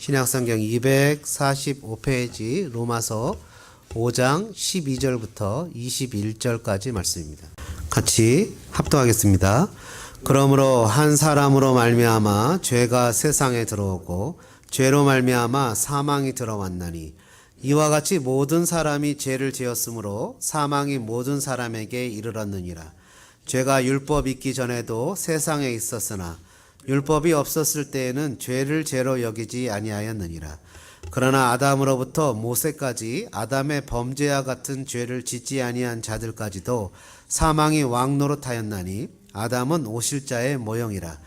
신약성경 245페이지 로마서 5장 12절부터 21절까지 말씀입니다. 같이 합독하겠습니다. 그러므로 한 사람으로 말미암아 죄가 세상에 들어오고 죄로 말미암아 사망이 들어왔나니 이와 같이 모든 사람이 죄를 지었으므로 사망이 모든 사람에게 이르렀느니라. 죄가 율법 있기 전에도 세상에 있었으나 율법이 없었을 때에는 죄를 죄로 여기지 아니하였느니라. 그러나 아담으로부터 모세까지 아담의 범죄와 같은 죄를 짓지 아니한 자들까지도 사망이 왕노릇하였나니 아담은 오실자의 모형이라.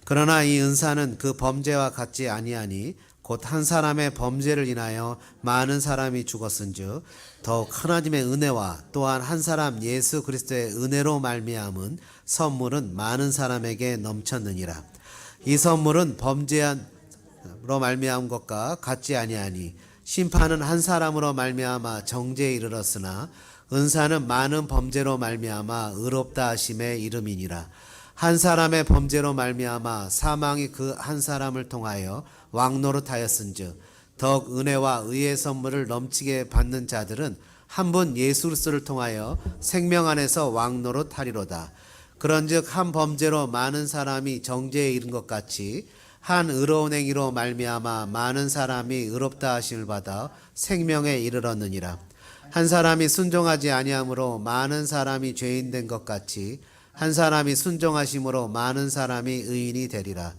그러나 이 은사는 그 범죄와 같지 아니하니 곧 한 사람의 범죄를 인하여 많은 사람이 죽었은즉 더욱 하나님의 은혜와 또한 한 사람 예수 그리스도의 은혜로 말미암은 선물은 많은 사람에게 넘쳤느니라. 이 선물은 범죄로 말미암은 것과 같지 아니하니 심판은 한 사람으로 말미암아 정죄에 이르렀으나 은사는 많은 범죄로 말미암아 의롭다 하심에 이름이니라. 한 사람의 범죄로 말미암아 사망이 그 한 사람을 통하여 왕노릇하였은즉 더욱 은혜와 의의 선물을 넘치게 받는 자들은 한 분 예수 그리스도를 통하여 생명 안에서 왕노릇하리로다. 그런즉 한 범죄로 많은 사람이 정죄에 이른 것 같이 한 의로운 행위로 말미암아 많은 사람이 의롭다 하심을 받아 생명에 이르렀느니라. 한 사람이 순종하지 아니함으로 많은 사람이 죄인 된 것 같이 한 사람이 순종하심으로 많은 사람이 의인이 되리라.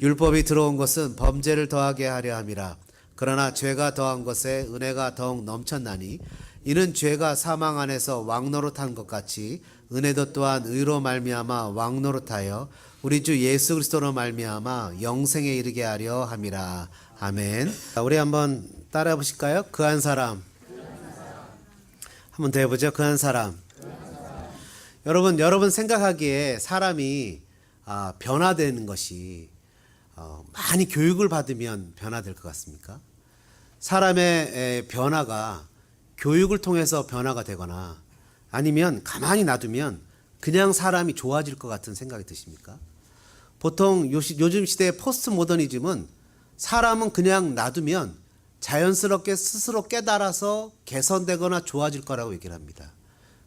율법이 들어온 것은 범죄를 더하게 하려 함이라. 그러나 죄가 더한 것에 은혜가 더욱 넘쳤나니 이는 죄가 사망 안에서 왕노릇한 것 같이 은혜도 또한 의로 말미암아 왕노릇하여 우리 주 예수 그리스도로 말미암아 영생에 이르게 하려 함이라. 아멘. 우리 한번 따라해 보실까요? 그 한 사람. 한번 더 해보죠. 그 한 사람. 여러분 생각하기에 사람이 변화되는 것이 많이 교육을 받으면 변화될 것 같습니까? 사람의 변화가 교육을 통해서 변화가 되거나 아니면 가만히 놔두면 그냥 사람이 좋아질 것 같은 생각이 드십니까? 보통 요즘 시대의 포스트 모더니즘은 사람은 그냥 놔두면 자연스럽게 스스로 깨달아서 개선되거나 좋아질 거라고 얘기를 합니다.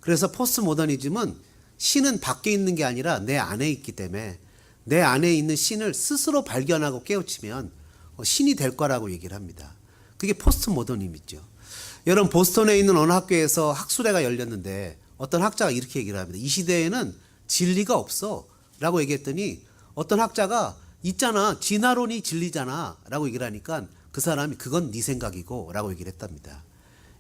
그래서 포스트 모더니즘은 신은 밖에 있는 게 아니라 내 안에 있기 때문에 내 안에 있는 신을 스스로 발견하고 깨우치면 신이 될 거라고 얘기를 합니다. 그게 포스트 모더니즘이죠. 여러분 보스턴에 있는 어느 학교에서 학술회가 열렸는데 어떤 학자가 이렇게 얘기를 합니다. 이 시대에는 진리가 없어 라고 얘기했더니 어떤 학자가 있잖아, 진화론이 진리잖아 라고 얘기를 하니까 그 사람이 그건 네 생각이고 라고 얘기를 했답니다.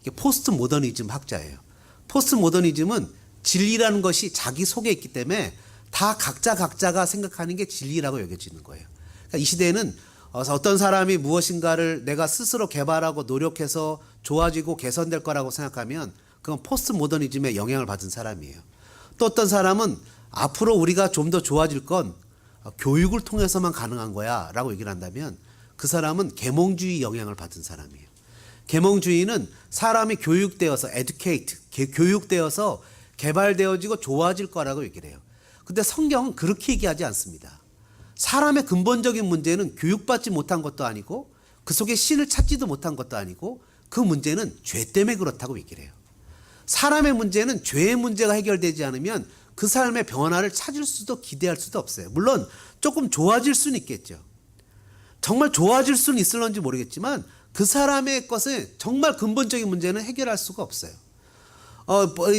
이게 포스트 모더니즘 학자예요. 포스트 모더니즘은 진리라는 것이 자기 속에 있기 때문에 다 각자가 생각하는 게 진리라고 여겨지는 거예요. 그러니까 이 시대에는 어떤 사람이 무엇인가를 내가 스스로 개발하고 노력해서 좋아지고 개선될 거라고 생각하면 그건 포스트 모더니즘에 영향을 받은 사람이에요. 또 어떤 사람은 앞으로 우리가 좀 더 좋아질 건 교육을 통해서만 가능한 거야 라고 얘기를 한다면 그 사람은 계몽주의 영향을 받은 사람이에요. 계몽주의는 사람이 교육되어서 교육되어서 개발되어지고 좋아질 거라고 얘기를 해요. 근데 성경은 그렇게 얘기하지 않습니다. 사람의 근본적인 문제는 교육받지 못한 것도 아니고 그 속에 신을 찾지도 못한 것도 아니고 그 문제는 죄 때문에 그렇다고 얘기를 해요. 사람의 문제는 죄의 문제가 해결되지 않으면 그 삶의 변화를 찾을 수도 기대할 수도 없어요. 물론 조금 좋아질 수는 있겠죠. 정말 좋아질 수는 있을런지 모르겠지만 그 사람의 것을 정말 근본적인 문제는 해결할 수가 없어요.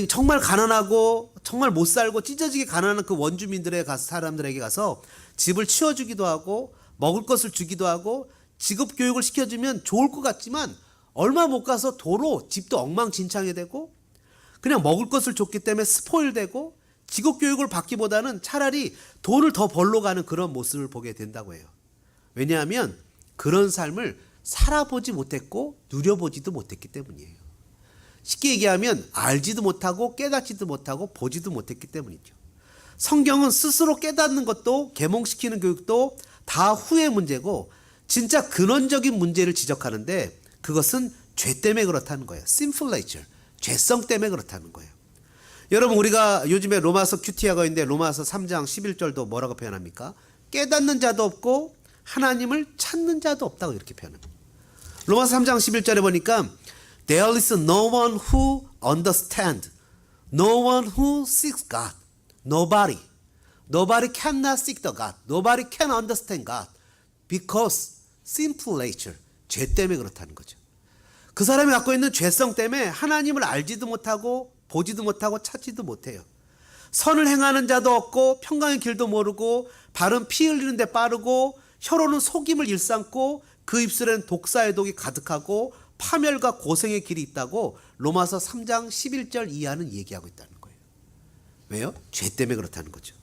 정말 가난하고 정말 못 살고 찢어지게 가난한 그 사람들에게 가서 집을 치워주기도 하고 먹을 것을 주기도 하고 직업 교육을 시켜주면 좋을 것 같지만 얼마 못 가서 도로 집도 엉망진창이 되고 그냥 먹을 것을 줬기 때문에 스포일되고 직업 교육을 받기보다는 차라리 돈을 더 벌러 가는 그런 모습을 보게 된다고 해요. 왜냐하면 그런 삶을 살아보지 못했고 누려보지도 못했기 때문이에요. 쉽게 얘기하면 알지도 못하고 깨닫지도 못하고 보지도 못했기 때문이죠. 성경은 스스로 깨닫는 것도 계몽시키는 교육도 다 후의 문제고 진짜 근원적인 문제를 지적하는데 그것은 죄 때문에 그렇다는 거예요. sinful nature, 죄성 때문에 그렇다는 거예요. 여러분 우리가 요즘에 로마서 큐티아가 있는데 로마서 3장 11절도 뭐라고 표현합니까? 깨닫는 자도 없고 하나님을 찾는 자도 없다고 이렇게 표현합니다. 로마서 3장 11절에 보니까 There is no one who understands, no one who seeks God, nobody. Nobody cannot seek the God. Nobody can understand God. Because sinful nature. 죄 때문에 그렇다는 거죠. 그 사람이 갖고 있는 죄성 때문에 하나님을 알지도 못하고 보지도 못하고 찾지도 못해요. 선을 행하는 자도 없고 평강의 길도 모르고 발은 피 흘리는 데 빠르고 혀로는 속임을 일삼고 그 입술에는 독사의 독이 가득하고 파멸과 고생의 길이 있다고 로마서 3장 11절 이하는 얘기하고 있다는 거예요. 왜요? 죄 때문에 그렇다는 거죠.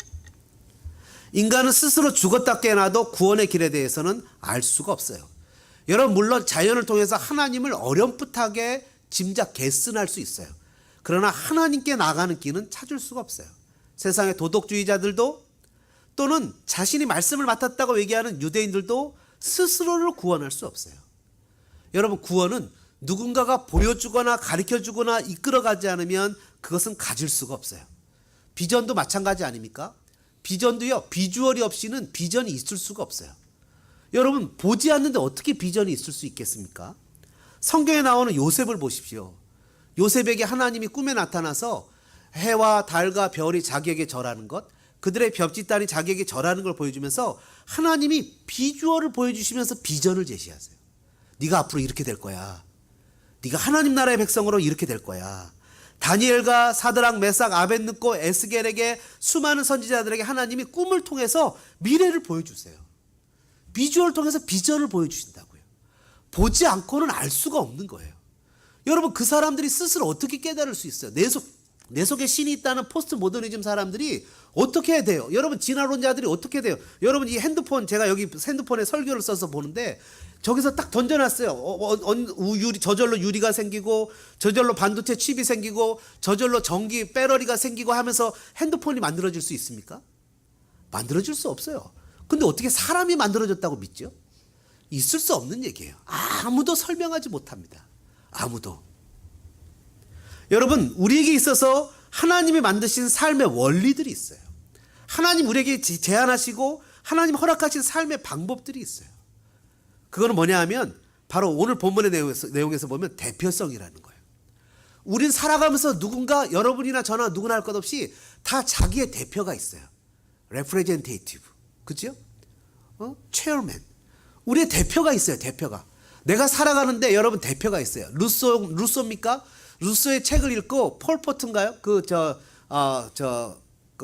인간은 스스로 죽었다 깨어나도 구원의 길에 대해서는 알 수가 없어요. 여러분 물론 자연을 통해서 하나님을 어렴풋하게 짐작 개슨할 수 있어요. 그러나 하나님께 나가는 길은 찾을 수가 없어요. 세상의 도덕주의자들도 또는 자신이 말씀을 맡았다고 얘기하는 유대인들도 스스로를 구원할 수 없어요. 여러분 구원은 누군가가 보여주거나 가르쳐주거나 이끌어가지 않으면 그것은 가질 수가 없어요. 비전도 마찬가지 아닙니까? 비전도요, 비주얼이 없이는 비전이 있을 수가 없어요. 여러분 보지 않는데 어떻게 비전이 있을 수 있겠습니까? 성경에 나오는 요셉을 보십시오. 요셉에게 하나님이 꿈에 나타나서 해와 달과 별이 자기에게 절하는 것, 그들의 벽짓단이 자기에게 절하는 걸 보여주면서 하나님이 비주얼을 보여주시면서 비전을 제시하세요. 네가 앞으로 이렇게 될 거야. 네가 하나님 나라의 백성으로 이렇게 될 거야. 다니엘과 사드락, 메삭, 아벳느고, 에스겔에게 수많은 선지자들에게 하나님이 꿈을 통해서 미래를 보여주세요. 비주얼을 통해서 비전을 보여주신다고요. 보지 않고는 알 수가 없는 거예요. 여러분 그 사람들이 스스로 어떻게 깨달을 수 있어요? 내 속에 신이 있다는 포스트 모더니즘 사람들이 어떻게 해야 돼요? 여러분 진화론자들이 어떻게 돼요? 여러분 이 핸드폰 제가 여기 핸드폰에 설교를 써서 보는데 저기서 딱 던져놨어요. 저절로 유리가 생기고 저절로 반도체 칩이 생기고 저절로 전기 배터리가 생기고 하면서 핸드폰이 만들어질 수 있습니까? 만들어질 수 없어요. 근데 어떻게 사람이 만들어졌다고 믿죠? 있을 수 없는 얘기예요. 아무도 설명하지 못합니다. 아무도. 여러분 우리에게 있어서 하나님이 만드신 삶의 원리들이 있어요. 하나님 우리에게 제안하시고 하나님 허락하신 삶의 방법들이 있어요. 그거는 뭐냐 하면 바로 오늘 본문의 내용에서 보면 대표성이라는 거예요. 우린 살아가면서 누군가 여러분이나 저나 누구나 할 것 없이 다 자기의 대표가 있어요. representative. 그죠? chairman. 우리의 대표가 있어요. 대표가. 내가 살아가는데 여러분 대표가 있어요. 루소입니까? 루소의 책을 읽고 폴 포트인가요? 그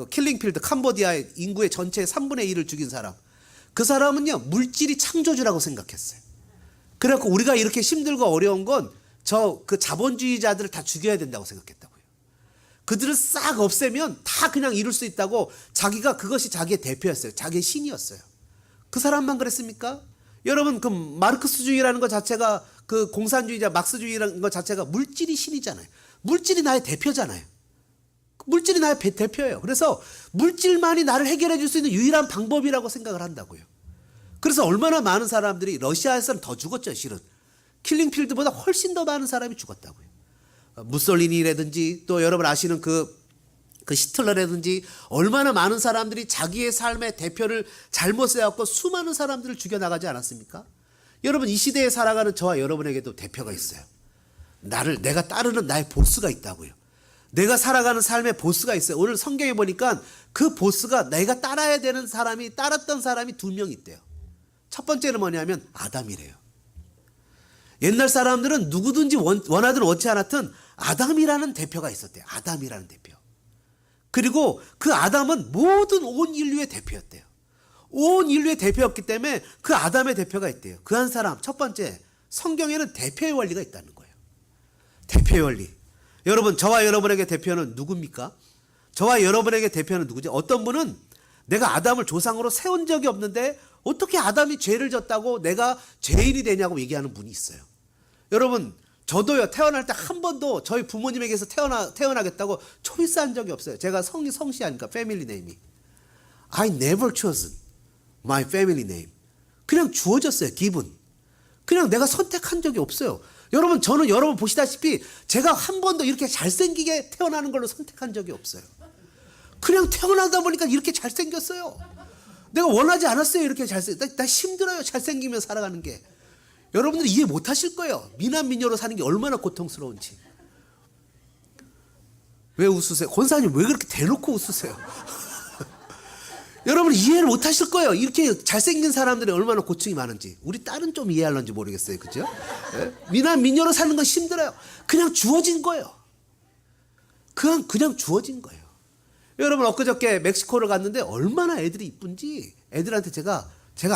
킬링필드 캄보디아의 인구의 전체의 3분의 1을 죽인 사람. 그 사람은요 물질이 창조주라고 생각했어요. 그래갖고 우리가 이렇게 힘들고 어려운 건 그 자본주의자들을 다 죽여야 된다고 생각했다고요. 그들을 싹 없애면 다 그냥 이룰 수 있다고 자기가 그것이 자기의 대표였어요. 자기의 신이었어요. 그 사람만 그랬습니까? 여러분 그 마르크스주의라는 것 자체가 그 공산주의자 막스주의라는 것 자체가 물질이 신이잖아요. 물질이 나의 대표잖아요. 물질이 나의 대표예요. 그래서 물질만이 나를 해결해 줄 수 있는 유일한 방법이라고 생각을 한다고요. 그래서 얼마나 많은 사람들이 러시아에서는 더 죽었죠. 실은 킬링필드보다 훨씬 더 많은 사람이 죽었다고요. 무솔리니라든지 또 여러분 아시는 그 히틀러라든지 얼마나 많은 사람들이 자기의 삶의 대표를 잘못 세웠고 수많은 사람들을 죽여나가지 않았습니까? 여러분 이 시대에 살아가는 저와 여러분에게도 대표가 있어요. 내가 따르는 나의 보스가 있다고요. 내가 살아가는 삶의 보스가 있어요. 오늘 성경에 보니까 그 보스가 내가 따라야 되는 사람이 따랐던 사람이 2명 있대요. 첫 번째는 뭐냐면 아담이래요. 옛날 사람들은 누구든지 원하든 원치 않았든 아담이라는 대표가 있었대요. 아담이라는 대표. 그리고 그 아담은 모든 온 인류의 대표였대요. 온 인류의 대표였기 때문에 그 아담의 대표가 있대요. 그 한 사람 첫 번째 성경에는 대표의 원리가 있다는 거예요. 대표의 원리. 여러분 저와 여러분에게 대표는 누굽니까? 저와 여러분에게 대표는 누구지? 어떤 분은 내가 아담을 조상으로 세운 적이 없는데 어떻게 아담이 죄를 졌다고 내가 죄인이 되냐고 얘기하는 분이 있어요. 여러분 저도요 태어날 때 한 번도 저희 부모님에게서 태어나겠다고 초이스한 적이 없어요. 제가 성씨 아니까 패밀리 네임이 I never chosen my family name. 그냥 주어졌어요. 기분. 그냥 내가 선택한 적이 없어요. 여러분 저는 여러분 보시다시피 제가 한 번도 이렇게 잘생기게 태어나는 걸로 선택한 적이 없어요. 그냥 태어나다 보니까 이렇게 잘생겼어요. 내가 원하지 않았어요. 이렇게 나 힘들어요. 잘생기면 살아가는 게. 여러분들이 이해 못 하실 거예요. 미남미녀로 사는 게 얼마나 고통스러운지. 왜 웃으세요? 권사님 왜 그렇게 대놓고 웃으세요? 여러분 이해를 못 하실 거예요. 이렇게 잘생긴 사람들이 얼마나 고충이 많은지. 우리 딸은 좀 이해할런지 모르겠어요. 그죠? 예? 미남미녀로 사는 건 힘들어요. 그냥 주어진 거예요. 그냥 주어진 거예요. 여러분 엊그저께 멕시코를 갔는데 얼마나 애들이 이쁜지 애들한테 제가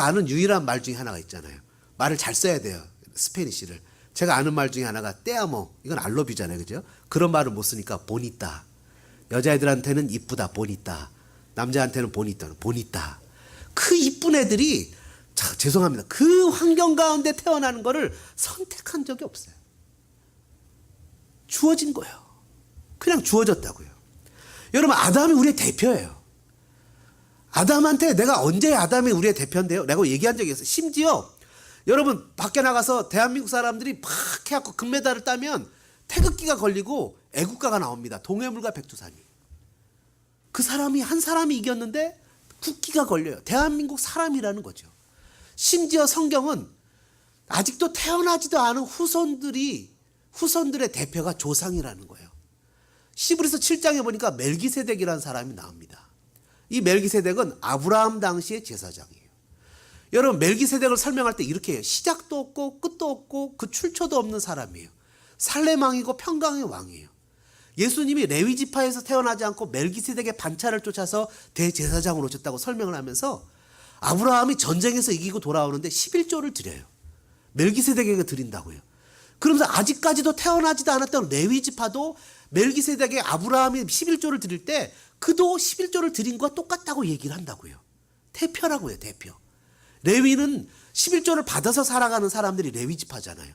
아는 유일한 말 중에 하나가 있잖아요. 말을 잘 써야 돼요. 스페니쉬를. 제가 아는 말 중에 하나가 떼아모. 이건 알러뷰잖아요. 그죠? 그런 말을 못 쓰니까 보니따. 여자애들한테는 이쁘다. 보니따. 남자한테는 보니따. 그 이쁜 애들이 죄송합니다. 그 환경 가운데 태어나는 거를 선택한 적이 없어요. 주어진 거예요. 그냥 주어졌다고요. 여러분 아담이 우리의 대표예요. 아담한테 내가 언제 아담이 우리의 대표인데요? 라고 얘기한 적이 있어요. 심지어 여러분 밖에 나가서 대한민국 사람들이 막 해갖고 금메달을 따면 태극기가 걸리고 애국가가 나옵니다. 동해물과 백두산이. 그 사람이 한 사람이 이겼는데 국기가 걸려요. 대한민국 사람이라는 거죠. 심지어 성경은 아직도 태어나지도 않은 후손들의 대표가 조상이라는 거예요. 시브리서 7장에 보니까 멜기세덱이라는 사람이 나옵니다. 이 멜기세덱은 아브라함 당시의 제사장이에요. 여러분 멜기세덱을 설명할 때 이렇게 해요. 시작도 없고 끝도 없고 그 출처도 없는 사람이에요. 살렘 왕이고 평강의 왕이에요. 예수님이 레위 지파에서 태어나지 않고 멜기세덱의 반차를 쫓아서 대제사장으로 오셨다고 설명을 하면서 아브라함이 전쟁에서 이기고 돌아오는데 11조를 드려요. 멜기세덱에게 드린다고요. 그러면서 아직까지도 태어나지도 않았던 레위 지파도 멜기세덱의 아브라함이 11조를 드릴 때 그도 11조를 드린 것과 똑같다고 얘기를 한다고요. 대표라고요. 대표. 레위는 11조를 받아서 살아가는 사람들이 레위 지파잖아요.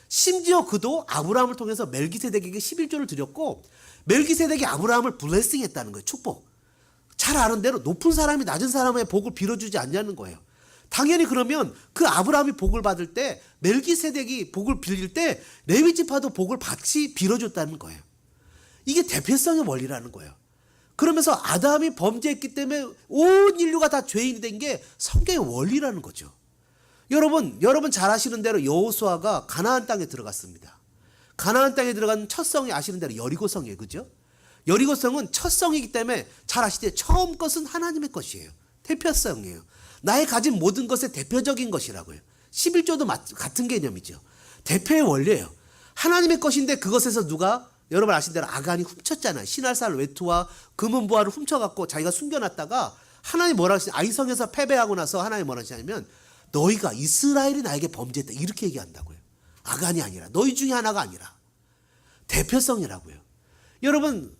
심지어 그도 아브라함을 통해서 멜기세덱에게 11조를 드렸고 멜기세덱이 아브라함을 블레싱했다는 거예요. 축복. 잘 아는 대로 높은 사람이 낮은 사람의 복을 빌어주지 않냐는 거예요. 당연히 그러면 그 아브라함이 복을 받을 때 멜기세덱이 복을 빌릴 때 레위 지파도 복을 같이 빌어줬다는 거예요. 이게 대표성의 원리라는 거예요. 그러면서 아담이 범죄했기 때문에 온 인류가 다 죄인이 된 게 성경의 원리라는 거죠. 여러분 잘 아시는 대로 여호수아가 가나안 땅에 들어갔습니다. 가나안 땅에 들어간 첫 성이 아시는 대로 여리고성이에요. 그죠? 여리고성은 첫 성이기 때문에 잘 아시죠? 처음 것은 하나님의 것이에요. 대표성이에요. 나의 가진 모든 것의 대표적인 것이라고요. 11조도 같은 개념이죠. 대표의 원리예요. 하나님의 것인데 그것에서 누가 여러분 아신 대로 아간이 훔쳤잖아요. 신할살 외투와 금은보화를 훔쳐갖고 자기가 숨겨놨다가 하나님 뭐라 하시냐. 아이성에서 패배하고 나서 하나님 뭐라 하시냐면 너희가 이스라엘이 나에게 범죄했다. 이렇게 얘기한다고요. 아간이 아니라 너희 중에 하나가 아니라 대표성이라고요. 여러분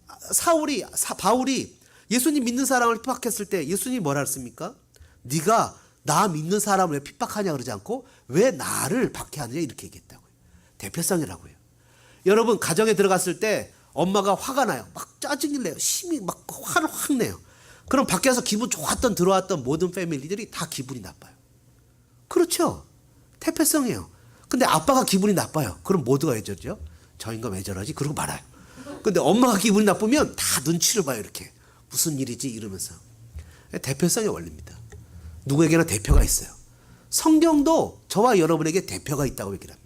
바울이 예수님 믿는 사람을 핍박했을 때 예수님이 뭐라 했습니까? 네가 나 믿는 사람을 왜 핍박하냐 그러지 않고 왜 나를 박해하느냐 이렇게 얘기했다고요. 대표성이라고요. 여러분 가정에 들어갔을 때 엄마가 화가 나요. 막 짜증을 내요. 심히 막 화를 확 내요. 그럼 밖에서 기분 좋았던 들어왔던 모든 패밀리들이 다 기분이 나빠요. 그렇죠. 대표성이에요. 근데 아빠가 기분이 나빠요. 그럼 모두가 왜 저러죠? 저 인간 왜 저러지? 그러고 말아요. 근데 엄마가 기분이 나쁘면 다 눈치를 봐요. 이렇게. 무슨 일이지? 이러면서. 대표성의 원리입니다. 누구에게나 대표가 있어요. 성경도 저와 여러분에게 대표가 있다고 얘기를 합니다.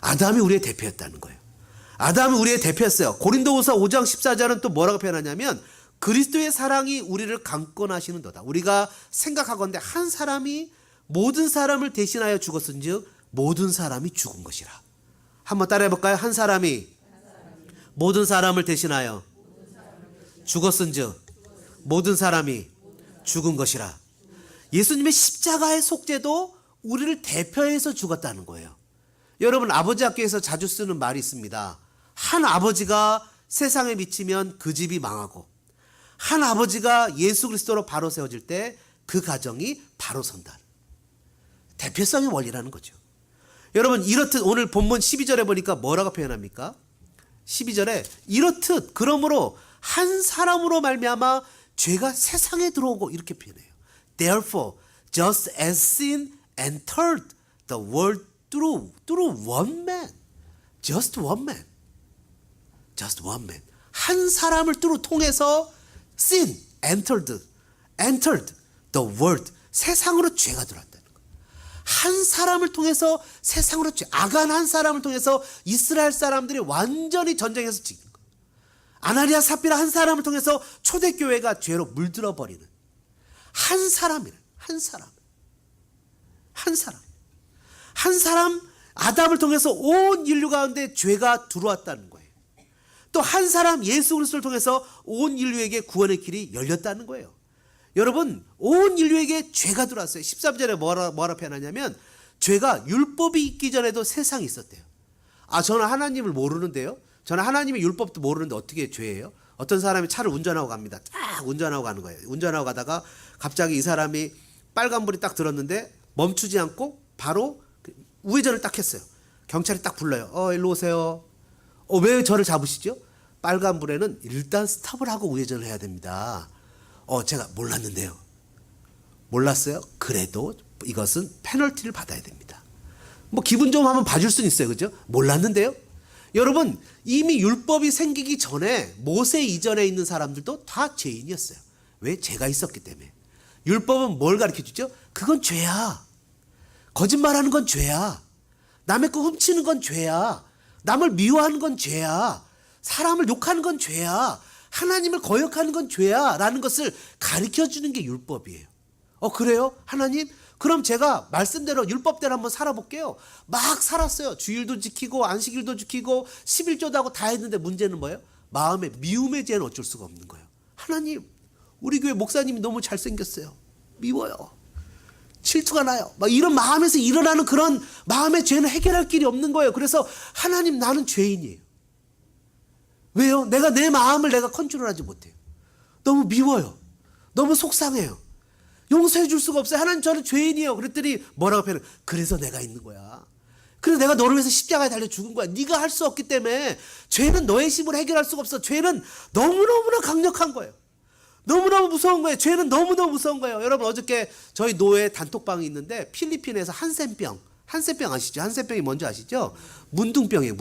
아담이 우리의 대표였다는 거예요. 아담이 우리의 대표였어요. 고린도후서 5장 14절은 또 뭐라고 표현하냐면 그리스도의 사랑이 우리를 강권하시는도다. 우리가 생각하건대 한 사람이 모든 사람을 대신하여 죽었은즉 모든 사람이 죽은 것이라. 한번 따라해볼까요? 한 사람이 모든 사람을 대신하여 죽었은즉 모든 사람이 죽은 것이라. 예수님의 십자가의 속죄도 우리를 대표해서 죽었다는 거예요. 여러분 아버지 학교에서 자주 쓰는 말이 있습니다. 한 아버지가 세상에 미치면 그 집이 망하고 한 아버지가 예수 그리스도로 바로 세워질 때 그 가정이 바로 선다. 대표성의 원리라는 거죠. 여러분 이렇듯 오늘 본문 12절에 보니까 뭐라고 표현합니까? 12절에 이렇듯 그러므로 한 사람으로 말미암아 죄가 세상에 들어오고 이렇게 표현해요. Therefore, just as sin entered the world through one man. Just one man. Just one man. 한 사람을 통해서 sin entered the world. 세상으로 죄가 들어왔다는 거예요. 한 사람을 통해서 세상으로 아간 한 사람을 통해서 이스라엘 사람들이 완전히 전쟁에서 지는 거예요. 아나니아 삽비라 한 사람을 통해서 초대교회가 죄로 물들어 버리는 한 사람이래. 한 사람 아담을 통해서 온 인류 가운데 죄가 들어왔다는 거예요. 또 한 사람 예수 그리스도를 통해서 온 인류에게 구원의 길이 열렸다는 거예요. 여러분, 온 인류에게 죄가 들어왔어요. 13절에 뭐라 표현하냐면 죄가 율법이 있기 전에도 세상에 있었대요. 저는 하나님을 모르는데요. 저는 하나님의 율법도 모르는데 어떻게 죄예요? 어떤 사람이 차를 운전하고 갑니다. 딱 운전하고 가는 거예요. 운전하고 가다가 갑자기 이 사람이 빨간불이 딱 들었는데 멈추지 않고 바로 우회전을 딱 했어요. 경찰이 딱 불러요. 일로 오세요. 왜 저를 잡으시죠? 빨간불에는 일단 스탑을 하고 우회전을 해야 됩니다. 제가 몰랐는데요. 몰랐어요? 그래도 이것은 페널티를 받아야 됩니다. 뭐 기분 좀 한번 봐줄 수는 있어요. 그죠? 몰랐는데요. 여러분, 이미 율법이 생기기 전에 모세 이전에 있는 사람들도 다 죄인이었어요. 왜? 죄가 있었기 때문에. 율법은 뭘 가르쳐주죠? 그건 죄야. 거짓말하는 건 죄야. 남의 거 훔치는 건 죄야. 남을 미워하는 건 죄야. 사람을 욕하는 건 죄야. 하나님을 거역하는 건 죄야 라는 것을 가르쳐주는 게 율법이에요. 그래요? 하나님? 그럼 제가 말씀대로 율법대로 한번 살아볼게요. 막 살았어요. 주일도 지키고 안식일도 지키고 11조도 하고 다 했는데 문제는 뭐예요? 마음의 미움의 죄는 어쩔 수가 없는 거예요. 하나님, 우리 교회 목사님이 너무 잘생겼어요. 미워요. 질투가 나요. 막 이런 마음에서 일어나는 그런 마음의 죄는 해결할 길이 없는 거예요. 그래서 하나님, 나는 죄인이에요. 왜요? 내가 마음을 컨트롤하지 못해요. 너무 미워요. 너무 속상해요. 용서해 줄 수가 없어요. 하나님, 저는 죄인이에요. 그랬더니 뭐라고 표현해요? 그래서 내가 있는 거야. 그래서 내가 너를 위해서 십자가에 달려 죽은 거야. 네가 할 수 없기 때문에 죄는 너의 힘으로 해결할 수가 없어. 죄는 너무너무나 강력한 거예요. 너무너무 무서운 거예요. 죄는 너무너무 무서운 거예요. 여러분, 어저께 저희 노예 단톡방이 있는데 필리핀에서 한센병 아시죠? 한센병이 뭔지 아시죠? 문둥병이에요.